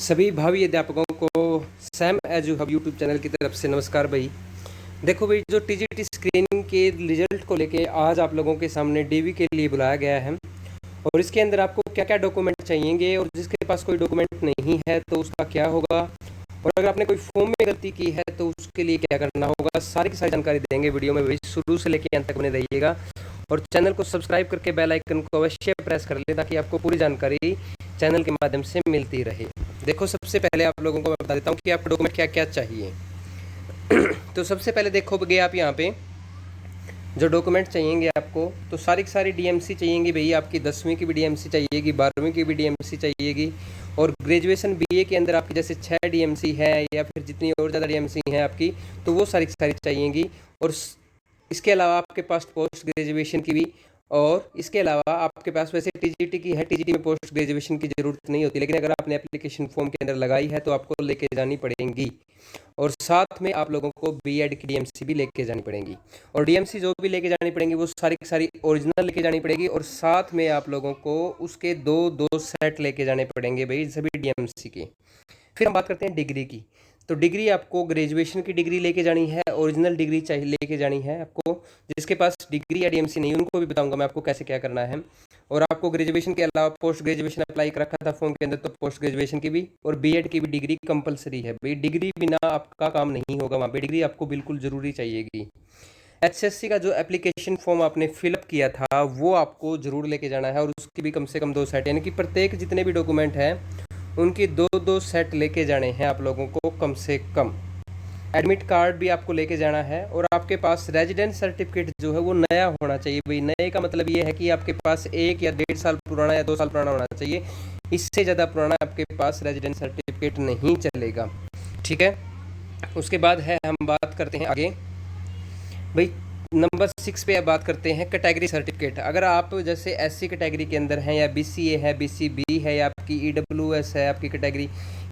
सभी भावी अध्यापकों को Sam edu hub YouTube channel की तरफ से नमस्कार भाई। देखो भाई, जो टीजीटी स्क्रीनिंग के रिजल्ट को लेके आज आप लोगों के सामने डीवी के लिए बुलाया गया है और इसके अंदर आपको क्या क्या डॉक्यूमेंट चाहिएंगे और जिसके पास कोई डॉक्यूमेंट नहीं है तो उसका क्या होगा, और अगर आपने कोई फॉर्म में गलती की है तो उसके लिए क्या करना होगा, सारी की सारी जानकारी देंगे वीडियो में भाई। शुरू से लेकर अंत तक बने रहिएगा और चैनल को सब्सक्राइब करके बेल आइकन को अवश्य प्रेस कर ले ताकि आपको पूरी जानकारी चैनल के माध्यम से मिलती रहे। देखो, सबसे पहले आप लोगों को मैं बता देता हूँ कि आपको डॉक्यूमेंट क्या क्या चाहिए। तो सबसे पहले देखोगे आप यहाँ पे जो डॉक्यूमेंट चाहिएंगे आपको, तो सारी की सारी डीएमसी चाहिएगी भई। आपकी 10वीं की भी डीएमसी चाहिएगी, 12वीं की भी डीएमसी चाहिएगी और ग्रेजुएशन बीए के अंदर आपकी जैसे 6 डीएमसी है या फिर जितनी और ज़्यादा डीएमसी है आपकी, तो वो सारी की सारी चाहिएगी। और इसके अलावा आपके पास पोस्ट ग्रेजुएशन की भी, और इसके अलावा आपके पास वैसे टीजीटी की है, टीजीटी में पोस्ट ग्रेजुएशन की ज़रूरत नहीं होती, लेकिन अगर आपने एप्लीकेशन फॉर्म के अंदर लगाई है तो आपको लेके जानी पड़ेगी। और साथ में आप लोगों को बीएड की डीएमसी भी लेके जानी पड़ेगी, और डीएमसी जो भी लेके जानी पड़ेंगी वो सारी की सारी ओरिजिनल लेके जानी पड़ेगी। और साथ में आप लोगों को उसके दो सेट लेके जाने पड़ेंगे भाई, सभी डीएमसी के। फिर हम बात करते हैं डिग्री की। तो डिग्री आपको ग्रेजुएशन की डिग्री लेके जानी है, ओरिजिनल डिग्री चाहिए लेके जानी है आपको। जिसके पास डिग्री या डीएमसी नहीं, उनको भी बताऊंगा मैं आपको कैसे क्या करना है। और आपको ग्रेजुएशन के अलावा पोस्ट ग्रेजुएशन अप्लाई कर रखा था फॉर्म के अंदर, तो पोस्ट ग्रेजुएशन की भी और बीएड की भी डिग्री कंपलसरी है भाई। डिग्री बिना आपका काम नहीं होगा वहाँ पे, डिग्री आपको बिल्कुल ज़रूरी चाहिएगी। एचएससी का जो एप्लीकेशन फॉर्म आपने फिलअप किया था वो आपको जरूर लेके जाना है, और उसकी भी कम से कम 2 सेट, यानी कि प्रत्येक जितने भी डॉक्यूमेंट हैं उनकी 2 सेट लेके जाने हैं आप लोगों को कम से कम। एडमिट कार्ड भी आपको लेके जाना है, और आपके पास रेजिडेंस सर्टिफिकेट जो है वो नया होना चाहिए भाई। नए का मतलब ये है कि आपके पास 1 या 1.5 साल पुराना या 2 साल पुराना होना चाहिए। इससे ज़्यादा पुराना आपके पास रेजिडेंस सर्टिफिकेट नहीं चलेगा, ठीक है। उसके बाद है, हम बात करते हैं आगे भाई, नंबर 6 पे बात करते हैं कैटेगरी सर्टिफिकेट। अगर आप जैसे एससी कैटेगरी के अंदर हैं, या बीसीए है, बीसीबी है, या आपकी ईडब्ल्यूएस है आपकी कैटेगरी,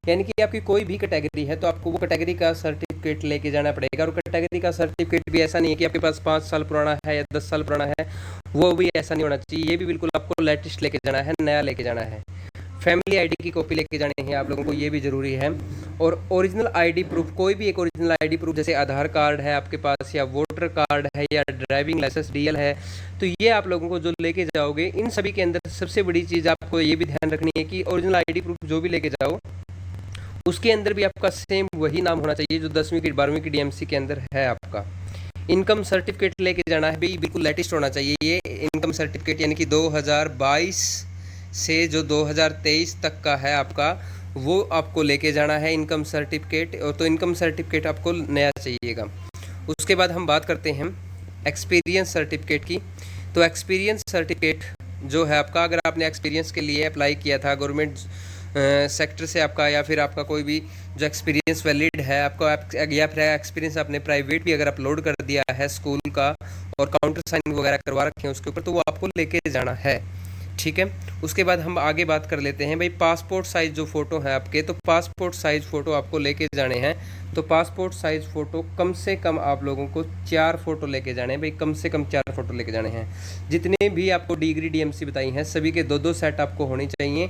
यानी कि आपकी कोई भी कैटेगरी है, तो आपको वो कैटेगरी का सर्टिफिकेट लेके जाना पड़ेगा। और कैटेगरी का सर्टिफिकेट भी ऐसा नहीं है कि आपके पास 5 साल पुराना है या 10 साल पुराना है, वो भी ऐसा नहीं होना चाहिए। ये भी बिल्कुल आपको लेटेस्ट लेके जाना है, नया लेके जाना है। फैमिली आईडी की कॉपी लेके जानी है आप लोगों को, ये भी ज़रूरी है। और ओरिजिनल आईडी प्रूफ, कोई भी एक ओरिजिनल आईडी प्रूफ, जैसे आधार कार्ड है आपके पास, या वोटर कार्ड है, या ड्राइविंग लाइसेंस डीएल है, तो ये आप लोगों को जो लेके जाओगे, इन सभी के अंदर सबसे बड़ी चीज़ आपको ये भी ध्यान रखनी है कि ओरिजिनल आईडी प्रूफ जो भी लेके जाओ उसके अंदर भी आपका सेम वही नाम होना चाहिए जो 10वीं की 12वीं की डीएमसी के अंदर है आपका। इनकम सर्टिफिकेट लेके जाना है भाई, बिल्कुल लेटेस्ट होना चाहिए ये इनकम सर्टिफिकेट, यानी कि 2022 से जो 2023 तक का है आपका, वो आपको लेके जाना है इनकम सर्टिफिकेट। और तो इनकम सर्टिफिकेट आपको नया चाहिएगा। उसके बाद हम बात करते हैं एक्सपीरियंस सर्टिफिकेट की। तो एक्सपीरियंस सर्टिफिकेट जो है आपका, अगर आपने एक्सपीरियंस के लिए अप्लाई किया था गवर्नमेंट सेक्टर से आपका, या फिर आपका कोई भी जो एक्सपीरियंस वैलिड है आपका, या फिर एक्सपीरियंस आपने प्राइवेट भी अगर अपलोड कर दिया है स्कूल का और काउंटर साइन वगैरह करवा रखे हैं उसके ऊपर, तो वो आपको लेके जाना है, ठीक है। उसके बाद हम आगे बात कर लेते हैं भाई, पासपोर्ट साइज़ जो फ़ोटो है आपके, तो पासपोर्ट साइज़ फ़ोटो आपको लेके जाने हैं। तो पासपोर्ट साइज़ फ़ोटो कम से कम आप लोगों को 4 फ़ोटो लेके जाने हैं भाई, कम से कम 4 फ़ोटो लेके जाने हैं। जितने भी आपको डिग्री डीएमसी बताई हैं सभी के 2 सेट आपको होने चाहिए।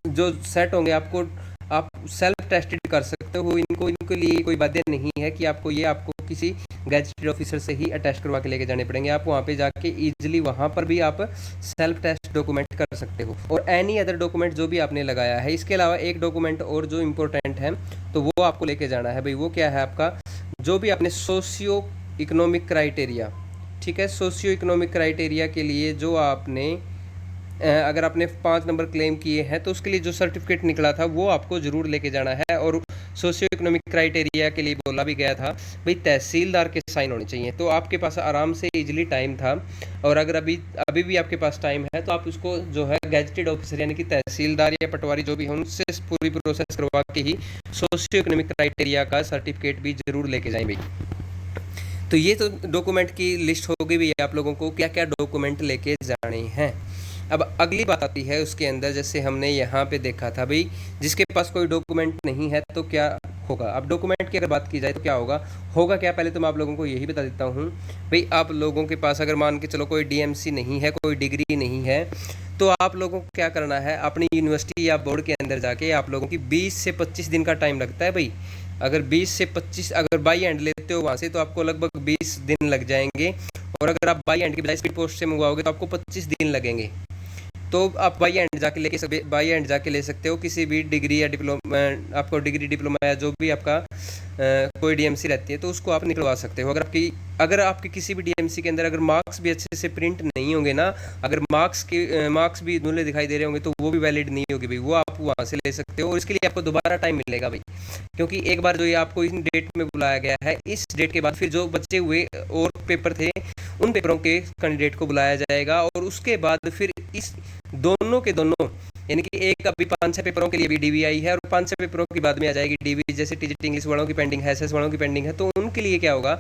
जो सेट होंगे आपको, आप सेल्फ टेस्टेड कर सकते हो इनको, इनके लिए कोई बाध्य नहीं है कि आपको किसी गैजेटेड ऑफिसर से ही अटैच करवा के लेके जाने पड़ेंगे। आप वहाँ पे जाके इजीली वहाँ पर भी आप सेल्फ टेस्ट डॉक्यूमेंट कर सकते हो, और एनी अदर डॉक्यूमेंट जो भी आपने लगाया है। इसके अलावा एक डॉक्यूमेंट और जो इम्पोर्टेंट है तो वो आपको लेके जाना है भाई। वो क्या है आपका, जो भी आपने सोशियो इकोनॉमिक क्राइटेरिया, ठीक है, सोशियो इकोनॉमिक क्राइटेरिया के लिए जो आपने अगर आपने 5 नंबर क्लेम किए हैं तो उसके लिए जो सर्टिफिकेट निकला था वो आपको ज़रूर लेके जाना है। और सोशियो इकोनॉमिक क्राइटेरिया के लिए बोला भी गया था भाई तहसीलदार के साइन होने चाहिए, तो आपके पास आराम से इजीली टाइम था। और अगर अभी भी आपके पास टाइम है तो आप उसको जो है गैजेटेड ऑफिसर यानी कि तहसीलदार या पटवारी जो भी हो उनसे पूरी प्रोसेस करवा के ही सोशियो इकोनॉमिक क्राइटेरिया का सर्टिफिकेट भी ज़रूर लेके जाएं भाई। तो ये तो डॉक्यूमेंट की लिस्ट होगी भी आप लोगों को क्या क्या डॉक्यूमेंट लेके जाने हैं। अब अगली बात आती है उसके अंदर, जैसे हमने यहाँ पे देखा था भाई, जिसके पास कोई डॉक्यूमेंट नहीं है तो क्या होगा। अब डॉक्यूमेंट की अगर बात की जाए तो क्या होगा क्या, पहले तो मैं आप लोगों को यही बता देता हूँ भाई। आप लोगों के पास अगर मान के चलो कोई डीएमसी नहीं है, कोई डिग्री नहीं है, तो आप लोगों को क्या करना है, अपनी यूनिवर्सिटी या बोर्ड के अंदर जाके आप लोगों की 20 से 25 दिन का टाइम लगता है भाई। अगर 20 से 25 अगर बाई हैंड लेते हो वहाँ से तो आपको लगभग 20 दिन लग जाएंगे, और अगर आप बाई हैंड की बजाय स्पीड पोस्ट से मंगवाओगे तो आपको 25 दिन लगेंगे। तो आप बाई हैंड जाके ले सकते हो किसी भी डिग्री या डिप्लोमा, आपको डिग्री डिप्लोमा या जो भी आपका कोई डीएमसी रहती है तो उसको आप निकलवा सकते हो। अगर आपके किसी भी डीएमसी के अंदर अगर मार्क्स भी अच्छे से प्रिंट नहीं होंगे ना, अगर मार्क्स भी धुंधले दिखाई दे रहे होंगे तो वो भी वैलिड नहीं होगी भाई, वो आप वहाँ से ले सकते हो। और इसके लिए आपको दोबारा टाइम मिलेगा भाई, क्योंकि एक बार जो ये आपको इस डेट में बुलाया गया है, इस डेट के बाद फिर जो बचे हुए और पेपर थे उन पेपरों के कैंडिडेट को बुलाया जाएगा, और उसके बाद फिर इस दोनों के दोनों यानी कि एक अभी 5-6 पेपरों के लिए भी डीवी आई है और 5-6 पेपरों की बाद में आ जाएगी डीवी, जैसे टीजीटी इंग्लिश वालों की पेंडिंग है, एसएस वालों की पेंडिंग है। तो उनके लिए क्या होगा,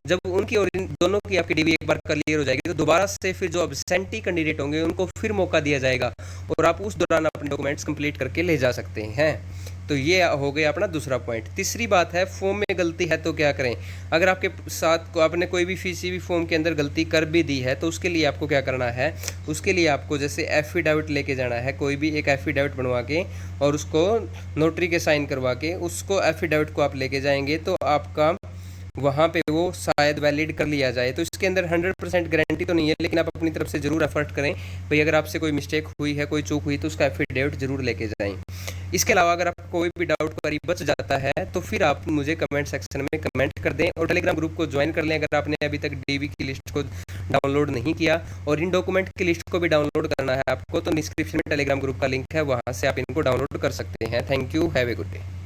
जब उनकी और इन दोनों की आपकी डीवी एक बार क्लियर हो जाएगी तो दोबारा से फिर जो अब्सेंटी कैंडिडेट होंगे उनको फिर मौका दिया जाएगा, और आप उस दौरान अपने डॉक्यूमेंट्स कंप्लीट करके ले जा सकते हैं। तो ये हो गया अपना दूसरा पॉइंट। तीसरी बात है, फॉर्म में गलती है तो क्या करें। अगर आपके साथ को आपने कोई भी किसी भी फॉर्म के अंदर गलती कर भी दी है तो उसके लिए आपको क्या करना है, उसके लिए आपको जैसे एफिडेविट लेके जाना है, कोई भी एक एफिडेविट बनवा के और उसको नोटरी के साइन करवा के उसको एफिडेविट को आप लेके जाएंगे तो आपका वहाँ पे वो शायद वैलिड कर लिया जाए। तो इसके अंदर 100% गारंटी तो नहीं है, लेकिन आप अपनी तरफ से ज़रूर एफर्ट करें भाई। अगर आपसे कोई मिस्टेक हुई है, कोई चूक हुई तो उसका एफिडेविट जरूर लेके जाएं। इसके अलावा अगर आपको कोई भी डाउट क्वेरी बच जाता है तो फिर आप मुझे कमेंट सेक्शन में कमेंट कर दें, और टेलीग्राम ग्रुप को ज्वाइन कर लें अगर आपने अभी तक डीवी की लिस्ट को डाउनलोड नहीं किया। और इन डॉक्यूमेंट की लिस्ट को भी डाउनलोड करना है आपको तो डिस्क्रिप्शन में टेलीग्राम ग्रुप का लिंक है, वहाँ से आप इनको डाउनलोड कर सकते हैं। Thank you, have a good day.